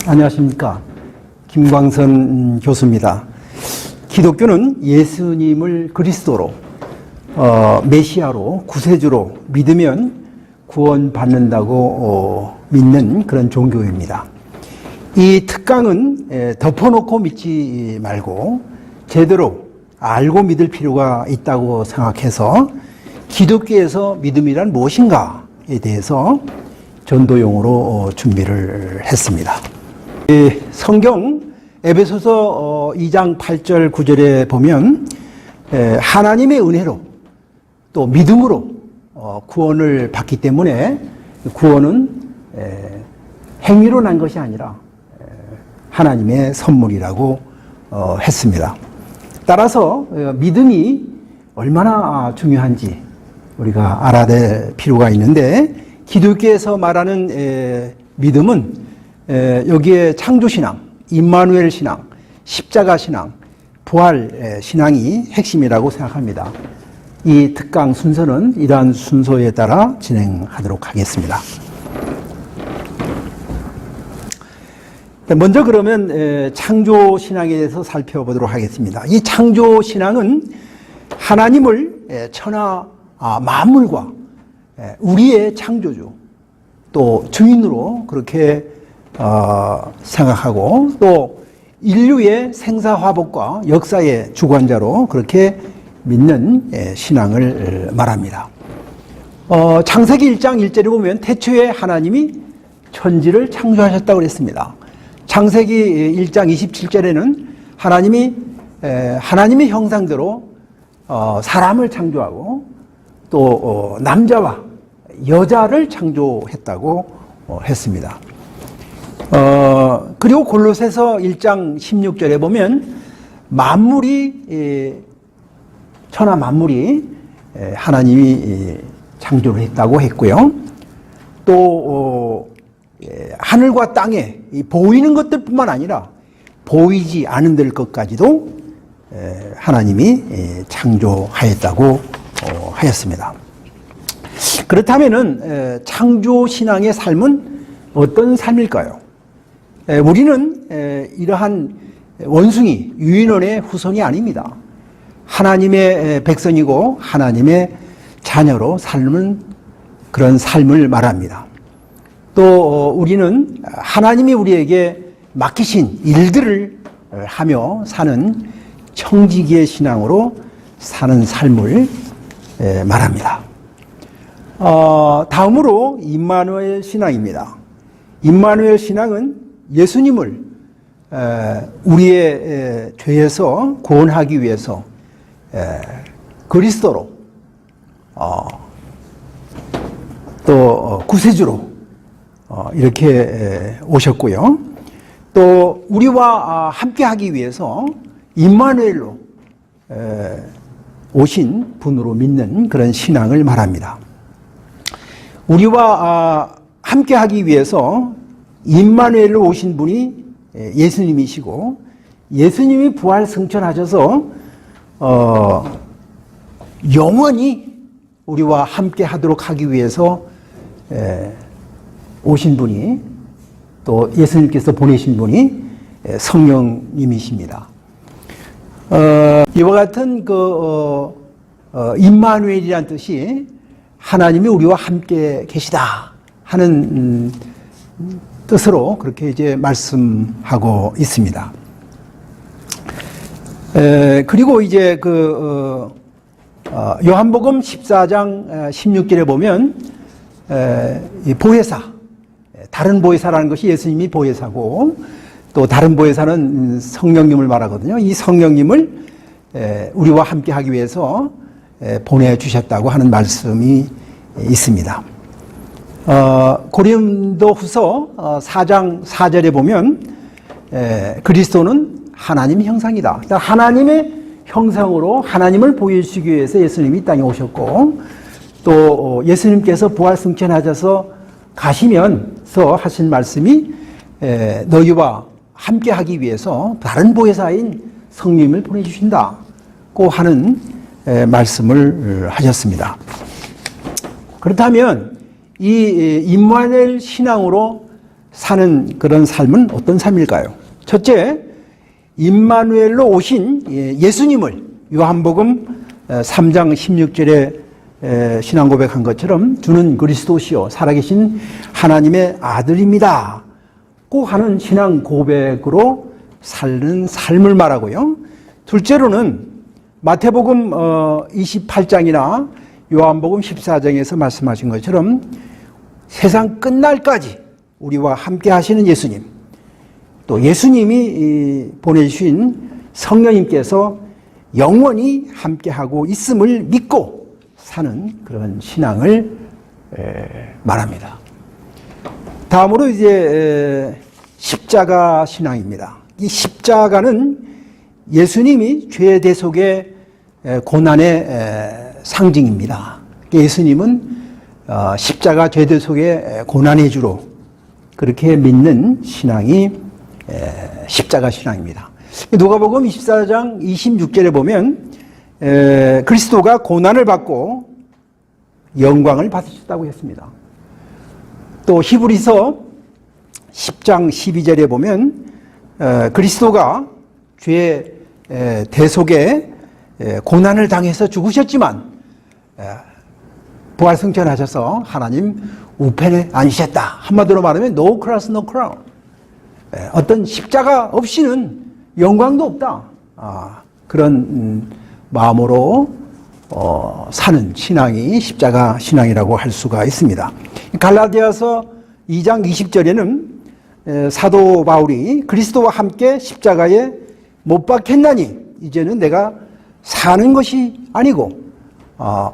안녕하십니까. 김광선 교수입니다. 기독교는 예수님을 그리스도로, 메시아로, 구세주로 믿으면 구원받는다고 믿는 그런 종교입니다. 이 특강은 덮어놓고 믿지 말고 제대로 알고 믿을 필요가 있다고 생각해서 기독교에서 믿음이란 무엇인가에 대해서 전도용으로 준비를 했습니다. 성경 에베소서 2장 8절 9절에 보면 하나님의 은혜로 또 믿음으로 구원을 받기 때문에 구원은 행위로 난 것이 아니라 하나님의 선물이라고 했습니다. 따라서 믿음이 얼마나 중요한지 우리가 알아야 될 필요가 있는데, 기독교에서 말하는 믿음은 여기에 창조신앙, 임마누엘 신앙, 십자가 신앙, 부활 신앙이 핵심이라고 생각합니다. 이 특강 순서는 이러한 순서에 따라 진행하도록 하겠습니다. 먼저 그러면 창조신앙에 대해서 살펴보도록 하겠습니다. 이 창조신앙은 하나님을 천하 만물과 우리의 창조주 또 주인으로 그렇게 생각하고, 또 인류의 생사화복과 역사의 주관자로 그렇게 믿는 신앙을 말합니다. 창세기 1장 1절에 보면 태초에 하나님이 천지를 창조하셨다고 그랬습니다. 창세기 1장 27절에는 하나님이 하나님의 형상대로 사람을 창조하고 또 남자와 여자를 창조했다고 했습니다. 그리고 골로새서 1장 16절에 보면 만물이 천하 만물이 하나님이 창조를 했다고 했고요. 또 하늘과 땅에 보이는 것들뿐만 아니라 보이지 않은 것까지도 하나님이 창조하였다고 하였습니다. 그렇다면은 창조신앙의 삶은 어떤 삶일까요? 우리는 이러한 원숭이, 유인원의 후손이 아닙니다. 하나님의 백성이고 하나님의 자녀로 삶은 그런 삶을 말합니다. 또 우리는 하나님이 우리에게 맡기신 일들을 하며 사는 청지기의 신앙으로 사는 삶을 말합니다. 다음으로 임마누엘 신앙입니다. 임마누엘 신앙은 예수님을 우리의 죄에서 구원하기 위해서 그리스도로 또 구세주로 이렇게 오셨고요. 또 우리와 함께 하기 위해서 임마누엘로 오신 분으로 믿는 그런 신앙을 말합니다. 우리와 함께 하기 위해서 임마누엘로 오신 분이 예수님이시고, 예수님이 부활 승천하셔서 영원히 우리와 함께 하도록 하기 위해서 오신 분이, 또 예수님께서 보내신 분이 성령님이십니다. 이와 같은 임마누엘이라는 뜻이 하나님이 우리와 함께 계시다 하는 뜻으로 그렇게 이제 말씀하고 있습니다. 그리고 이제 요한복음 14장 16절에 보면 이 보혜사, 다른 보혜사라는 것이 예수님이 보혜사고, 또 다른 보혜사는 성령님을 말하거든요. 이 성령님을 우리와 함께 하기 위해서 보내주셨다고 하는 말씀이 있습니다. 고린도후서 4장 4절에 보면 그리스도는 하나님 형상이다. 하나님의 형상으로 하나님을 보여주시기 위해서 예수님이 이 땅에 오셨고, 또 예수님께서 부활 승천하셔서 가시면서 하신 말씀이 너희와 함께 하기 위해서 다른 보혜사인 성령님을 보내주신다고 하는 말씀을 하셨습니다. 그렇다면 이 임마누엘 신앙으로 사는 그런 삶은 어떤 삶일까요? 첫째, 임마누엘로 오신 예수님을 요한복음 3장 16절에 신앙 고백한 것처럼 주는 그리스도시요 살아계신 하나님의 아들입니다 꼭 하는 신앙 고백으로 사는 삶을 말하고요. 둘째로는 마태복음 28장이나 요한복음 14장에서 말씀하신 것처럼 세상 끝날까지 우리와 함께 하시는 예수님, 또 예수님이 보내주신 성령님께서 영원히 함께하고 있음을 믿고 사는 그런 신앙을 말합니다. 다음으로 이제 십자가 신앙입니다. 이 십자가는 예수님이 죄 대속의 고난의 상징입니다. 예수님은 십자가 죄 대속의 고난의 주로 그렇게 믿는 신앙이 십자가 신앙입니다. 누가복음 24장 26절에 보면 그리스도가 고난을 받고 영광을 받으셨다고 했습니다. 또 히브리서 10장 12절에 보면 그리스도가 죄 대속의 고난을 당해서 죽으셨지만 부활승천하셔서 하나님 우편에 앉으셨다. 한마디로 말하면 no cross, no crown. 어떤 십자가 없이는 영광도 없다. 그런 마음으로 사는 신앙이 십자가 신앙이라고 할 수가 있습니다. 갈라디아서 2장 20절에는 사도 바울이 그리스도와 함께 십자가에 못 박혔나니 이제는 내가 사는 것이 아니고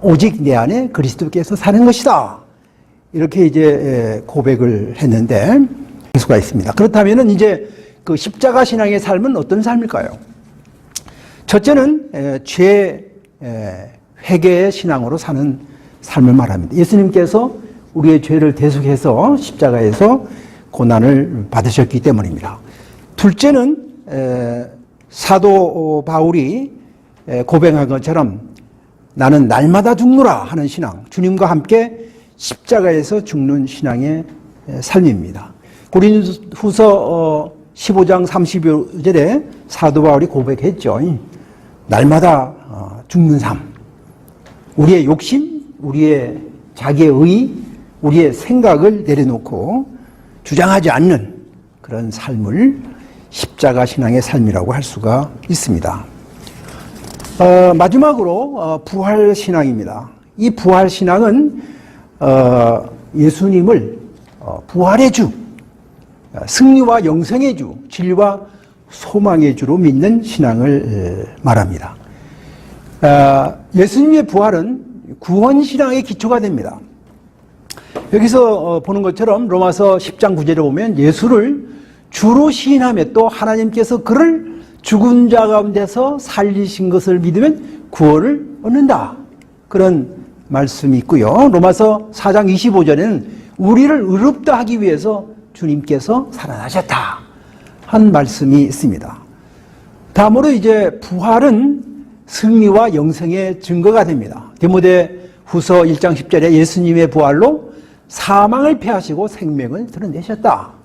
오직 내 안에 그리스도께서 사는 것이다. 이렇게 이제 고백을 했는데 할 수가 있습니다. 그렇다면은 이제 그 십자가 신앙의 삶은 어떤 삶일까요? 첫째는 죄 회개의 신앙으로 사는 삶을 말합니다. 예수님께서 우리의 죄를 대속해서 십자가에서 고난을 받으셨기 때문입니다. 둘째는 사도 바울이 고백한 것처럼 나는 날마다 죽노라 하는 신앙, 주님과 함께 십자가에서 죽는 신앙의 삶입니다. 고린도후서 15장 30절에 사도 바울이 고백했죠. 날마다 죽는 삶, 우리의 욕심, 우리의 자기의 의, 우리의 생각을 내려놓고 주장하지 않는 그런 삶을 십자가 신앙의 삶이라고 할 수가 있습니다. 마지막으로 부활 신앙입니다. 이 부활 신앙은 예수님을 부활의 주, 승리와 영생의 주, 진리와 소망의 주로 믿는 신앙을 말합니다. 예수님의 부활은 구원 신앙의 기초가 됩니다. 여기서 보는 것처럼 로마서 10장 9절에 보면 예수를 주로 시인하며 또 하나님께서 그를 죽은 자 가운데서 살리신 것을 믿으면 구원을 얻는다. 그런 말씀이 있고요. 로마서 4장 25절에는 우리를 의롭다 하기 위해서 주님께서 살아나셨다. 한 말씀이 있습니다. 다음으로 이제 부활은 승리와 영생의 증거가 됩니다. 디모데후서 1장 10절에 예수님의 부활로 사망을 패하시고 생명을 드러내셨다.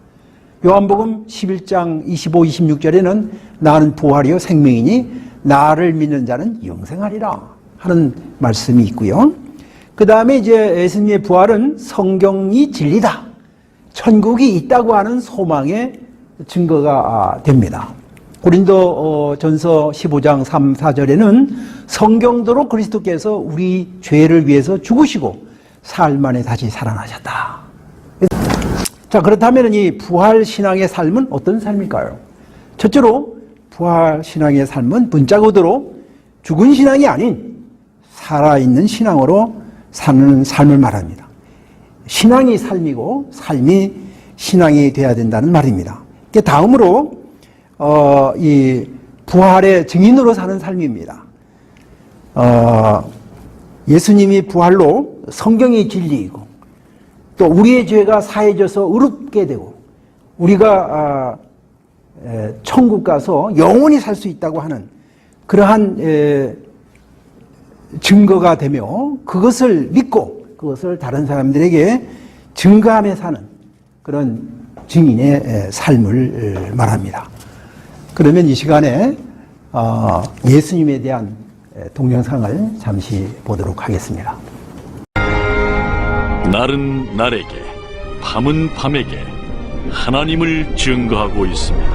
요한복음 11장 25, 26절에는 나는 부활이요 생명이니 나를 믿는 자는 영생하리라 하는 말씀이 있고요. 그 다음에 이제 예수님의 부활은 성경이 진리다. 천국이 있다고 하는 소망의 증거가 됩니다. 고린도 전서 15장 3, 4절에는 성경대로 그리스도께서 우리 죄를 위해서 죽으시고 사흘 만에 다시 살아나셨다. 자, 그렇다면 이 부활 신앙의 삶은 어떤 삶일까요? 첫째로 부활 신앙의 삶은 문자 그대로 죽은 신앙이 아닌 살아있는 신앙으로 사는 삶을 말합니다. 신앙이 삶이고 삶이 신앙이 되어야 된다는 말입니다. 다음으로 이 부활의 증인으로 사는 삶입니다. 예수님이 부활로 성경이 진리이고 또 우리의 죄가 사해져서 의롭게 되고 우리가 천국 가서 영원히 살 수 있다고 하는 그러한 증거가 되며 그것을 믿고 그것을 다른 사람들에게 증거하며 사는 그런 증인의 삶을 말합니다. 그러면 이 시간에 예수님에 대한 동영상을 잠시 보도록 하겠습니다. 날은 날에게, 밤은 밤에게 하나님을 증거하고 있습니다.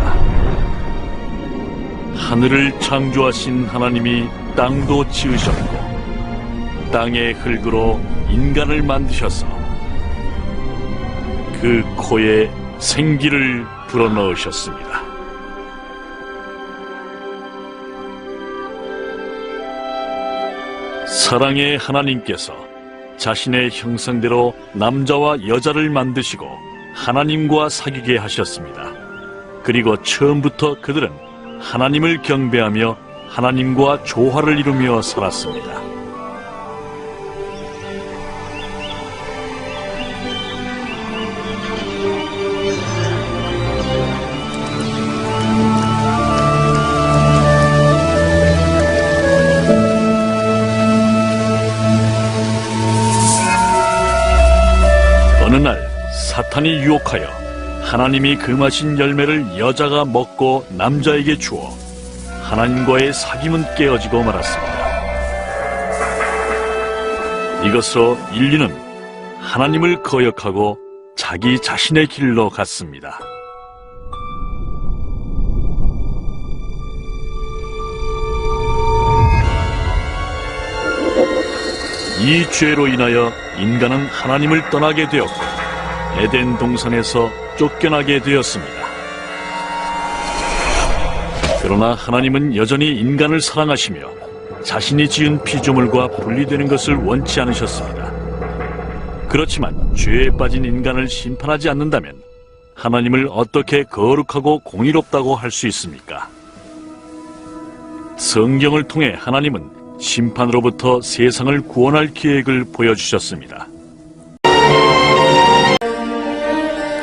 하늘을 창조하신 하나님이 땅도 지으셨고 땅의 흙으로 인간을 만드셔서 그 코에 생기를 불어넣으셨습니다. 사랑의 하나님께서 자신의 형상대로 남자와 여자를 만드시고 하나님과 사귀게 하셨습니다. 그리고 처음부터 그들은 하나님을 경배하며 하나님과 조화를 이루며 살았습니다. 어느 날 사탄이 유혹하여 하나님이 금하신 열매를 여자가 먹고 남자에게 주어 하나님과의 사귐은 깨어지고 말았습니다. 이것으로 인류는 하나님을 거역하고 자기 자신의 길로 갔습니다. 이 죄로 인하여 인간은 하나님을 떠나게 되었고 에덴 동산에서 쫓겨나게 되었습니다. 그러나 하나님은 여전히 인간을 사랑하시며 자신이 지은 피조물과 분리되는 것을 원치 않으셨습니다. 그렇지만 죄에 빠진 인간을 심판하지 않는다면 하나님을 어떻게 거룩하고 공의롭다고 할 수 있습니까? 성경을 통해 하나님은 심판으로부터 세상을 구원할 계획을 보여주셨습니다.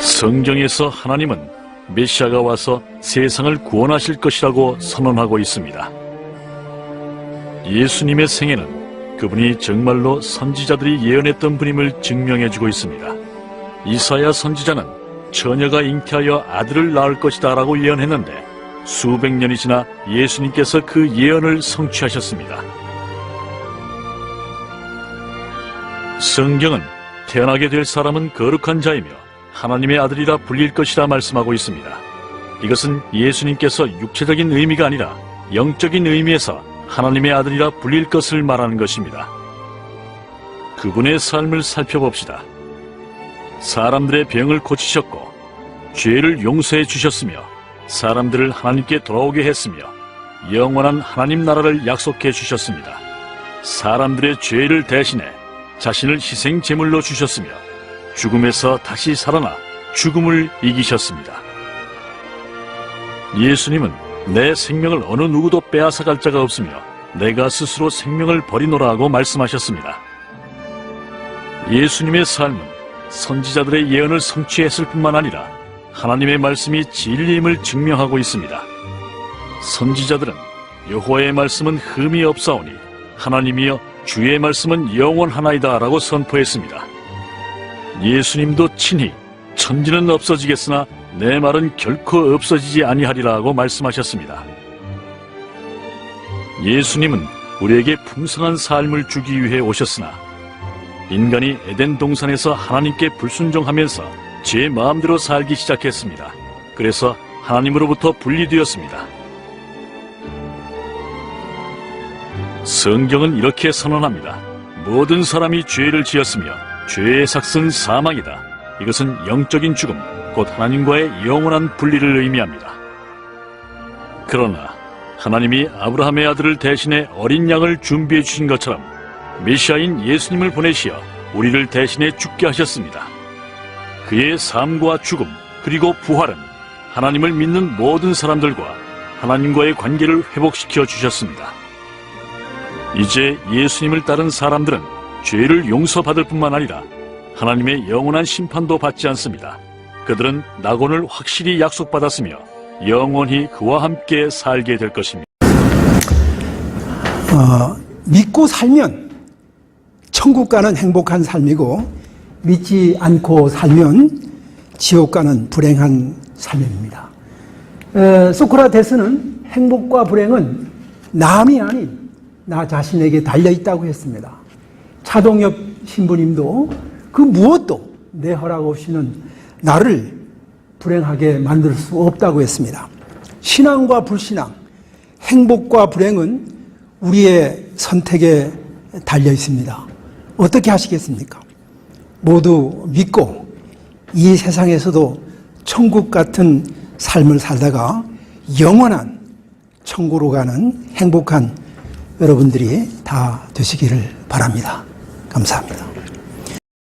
성경에서 하나님은 메시아가 와서 세상을 구원하실 것이라고 선언하고 있습니다. 예수님의 생애는 그분이 정말로 선지자들이 예언했던 분임을 증명해주고 있습니다. 이사야 선지자는 처녀가 잉태하여 아들을 낳을 것이다 라고 예언했는데 수백 년이 지나 예수님께서 그 예언을 성취하셨습니다. 성경은 태어나게 될 사람은 거룩한 자이며 하나님의 아들이라 불릴 것이라 말씀하고 있습니다. 이것은 예수님께서 육체적인 의미가 아니라 영적인 의미에서 하나님의 아들이라 불릴 것을 말하는 것입니다. 그분의 삶을 살펴봅시다. 사람들의 병을 고치셨고 죄를 용서해 주셨으며 사람들을 하나님께 돌아오게 했으며 영원한 하나님 나라를 약속해 주셨습니다. 사람들의 죄를 대신해 자신을 희생 제물로 주셨으며 죽음에서 다시 살아나 죽음을 이기셨습니다. 예수님은 내 생명을 어느 누구도 빼앗아갈 자가 없으며 내가 스스로 생명을 버리노라 하고 말씀하셨습니다. 예수님의 삶은 선지자들의 예언을 성취했을 뿐만 아니라 하나님의 말씀이 진리임을 증명하고 있습니다. 선지자들은 여호와의 말씀은 흠이 없사오니 하나님이여 주의 말씀은 영원하나이다 라고 선포했습니다. 예수님도 친히 천지는 없어지겠으나 내 말은 결코 없어지지 아니하리라 하고 말씀하셨습니다. 예수님은 우리에게 풍성한 삶을 주기 위해 오셨으나 인간이 에덴 동산에서 하나님께 불순종하면서 제 마음대로 살기 시작했습니다. 그래서 하나님으로부터 분리되었습니다. 성경은 이렇게 선언합니다. 모든 사람이 죄를 지었으며 죄의 삭은 사망이다. 이것은 영적인 죽음, 곧 하나님과의 영원한 분리를 의미합니다. 그러나 하나님이 아브라함의 아들을 대신해 어린 양을 준비해 주신 것처럼 메시아인 예수님을 보내시어 우리를 대신해 죽게 하셨습니다. 그의 삶과 죽음 그리고 부활은 하나님을 믿는 모든 사람들과 하나님과의 관계를 회복시켜 주셨습니다. 이제 예수님을 따른 사람들은 죄를 용서받을 뿐만 아니라 하나님의 영원한 심판도 받지 않습니다. 그들은 낙원을 확실히 약속받았으며 영원히 그와 함께 살게 될 것입니다. 믿고 살면 천국 가는 행복한 삶이고 믿지 않고 살면 지옥 가는 불행한 삶입니다. 소크라테스는 행복과 불행은 남이 아닌 나 자신에게 달려있다고 했습니다. 차동엽 신부님도 그 무엇도 내 허락 없이는 나를 불행하게 만들 수 없다고 했습니다. 신앙과 불신앙, 행복과 불행은 우리의 선택에 달려 있습니다. 어떻게 하시겠습니까? 모두 믿고 이 세상에서도 천국 같은 삶을 살다가 영원한 천국으로 가는 행복한 여러분들이 다 되시기를 바랍니다. 감사합니다.